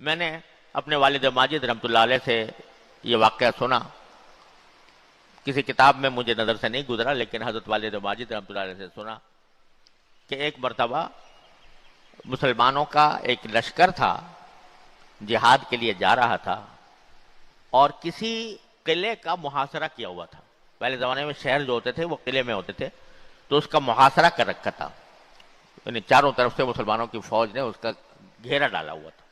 میں نے اپنے والد ماجد رحمۃ اللہ علیہ سے یہ واقعہ سنا، کسی کتاب میں مجھے نظر سے نہیں گزرا، لیکن حضرت والد ماجد رحمۃ اللہ علیہ سے سنا کہ ایک مرتبہ مسلمانوں کا ایک لشکر تھا، جہاد کے لیے جا رہا تھا، اور کسی قلعے کا محاصرہ کیا ہوا تھا۔ پہلے زمانے میں شہر جو ہوتے تھے وہ قلعے میں ہوتے تھے، تو اس کا محاصرہ کر رکھا تھا، یعنی چاروں طرف سے مسلمانوں کی فوج نے اس کا گھیرا ڈالا ہوا تھا۔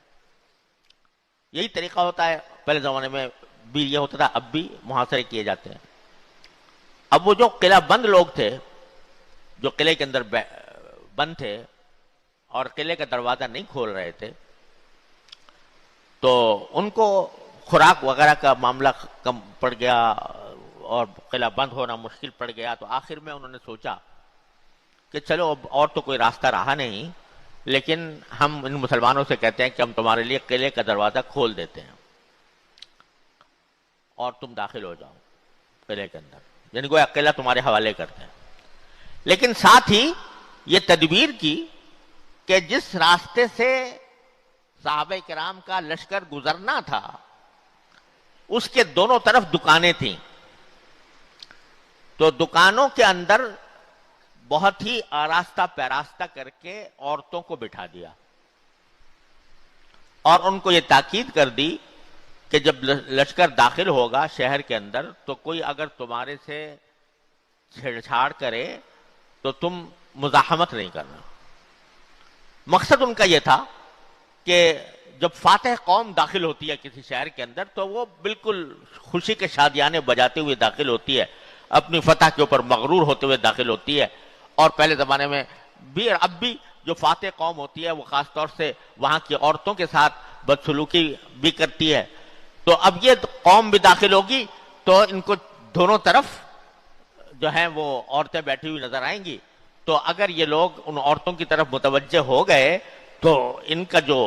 یہی طریقہ ہوتا ہے، پہلے زمانے میں بھی یہ ہوتا تھا، اب بھی محاصرے کیے جاتے ہیں۔ اب وہ جو قلعہ بند لوگ تھے، جو قلعے کے اندر بند تھے اور قلعے کا دروازہ نہیں کھول رہے تھے، تو ان کو خوراک وغیرہ کا معاملہ کم پڑ گیا اور قلعہ بند ہونا مشکل پڑ گیا، تو آخر میں انہوں نے سوچا کہ چلو اب اور تو کوئی راستہ رہا نہیں، لیکن ہم ان مسلمانوں سے کہتے ہیں کہ ہم تمہارے لیے قلعے کا دروازہ کھول دیتے ہیں اور تم داخل ہو جاؤ قلعے کے اندر، یعنی گویا قلعہ تمہارے حوالے کرتے ہیں۔ لیکن ساتھ ہی یہ تدبیر کی کہ جس راستے سے صحابہ کرام کا لشکر گزرنا تھا اس کے دونوں طرف دکانیں تھیں، تو دکانوں کے اندر بہت ہی آراستہ پیراستہ کر کے عورتوں کو بٹھا دیا اور ان کو یہ تاکید کر دی کہ جب لشکر داخل ہوگا شہر کے اندر تو کوئی اگر تمہارے سے چھیڑ چھاڑ کرے تو تم مزاحمت نہیں کرنا۔ مقصد ان کا یہ تھا کہ جب فاتح قوم داخل ہوتی ہے کسی شہر کے اندر تو وہ بالکل خوشی کے شادیانے بجاتے ہوئے داخل ہوتی ہے، اپنی فتح کے اوپر مغرور ہوتے ہوئے داخل ہوتی ہے۔ اور پہلے زمانے میں بھی اب بھی جو فاتح قوم ہوتی ہے وہ خاص طور سے وہاں کی عورتوں کے ساتھ بدسلوکی بھی کرتی ہے، تو اب یہ قوم بھی داخل ہوگی تو ان کو دونوں طرف جو ہیں وہ عورتیں بیٹھی ہوئی نظر آئیں گی، تو اگر یہ لوگ ان عورتوں کی طرف متوجہ ہو گئے تو ان کا جو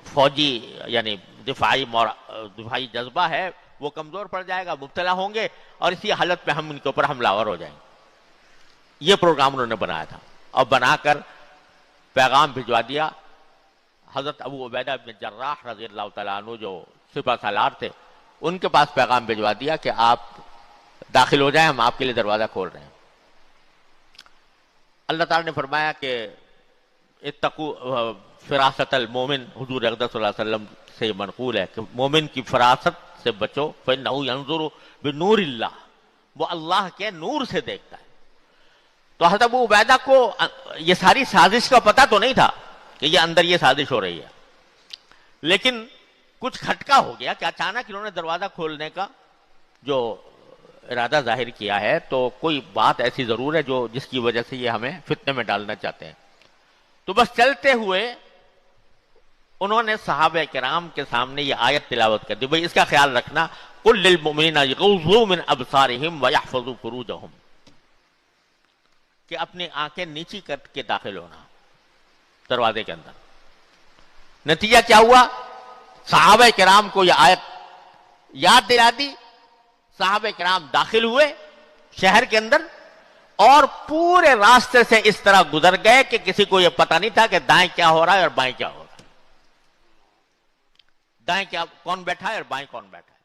فوجی یعنی دفاعی جذبہ ہے وہ کمزور پڑ جائے گا، مبتلا ہوں گے، اور اسی حالت میں ہم ان کے اوپر حملہ آور ہو جائیں گے۔ یہ پروگرام انہوں نے بنایا تھا، اور بنا کر پیغام بھجوا دیا۔ حضرت ابو عبیدہ بن جراح رضی اللہ تعالیٰ عنہ جو سپہ سالار تھے ان کے پاس پیغام بھجوا دیا کہ آپ داخل ہو جائیں، ہم آپ کے لیے دروازہ کھول رہے ہیں۔ اللہ تعالیٰ نے فرمایا کہ اتقوا فراست المومن، حضور اقدس صلی اللہ علیہ وسلم سے یہ منقول ہے کہ مومن کی فراست سے بچو، فإنہ ینظر بنور اللہ، وہ اللہ کے نور سے دیکھتا ہے۔ تو حضرت ابو عبیدہ کو یہ ساری سازش کا پتہ تو نہیں تھا کہ یہ اندر یہ سازش ہو رہی ہے، لیکن کچھ کھٹکا ہو گیا کہ اچانک انہوں نے دروازہ کھولنے کا جو ارادہ ظاہر کیا ہے، تو کوئی بات ایسی ضرور ہے جو جس کی وجہ سے یہ ہمیں فتنے میں ڈالنا چاہتے ہیں۔ تو بس چلتے ہوئے انہوں نے صحابہ کرام کے سامنے یہ آیت تلاوت کر دی، بھئی اس کا خیال رکھنا، قل للمؤمنین یغضوا من ابصارہم ویحفظوا فروجہم، کہ اپنی آنکھیں نیچی کر کے داخل ہونا دروازے کے اندر۔ نتیجہ کیا ہوا؟ صحابہ کرام کو یہ آیت یاد دلا دی، صحابہ کرام داخل ہوئے شہر کے اندر اور پورے راستے سے اس طرح گزر گئے کہ کسی کو یہ پتہ نہیں تھا کہ دائیں کیا ہو رہا ہے اور بائیں کیا ہو رہا ہے، دائیں کیا کون بیٹھا ہے اور بائیں کون بیٹھا ہے۔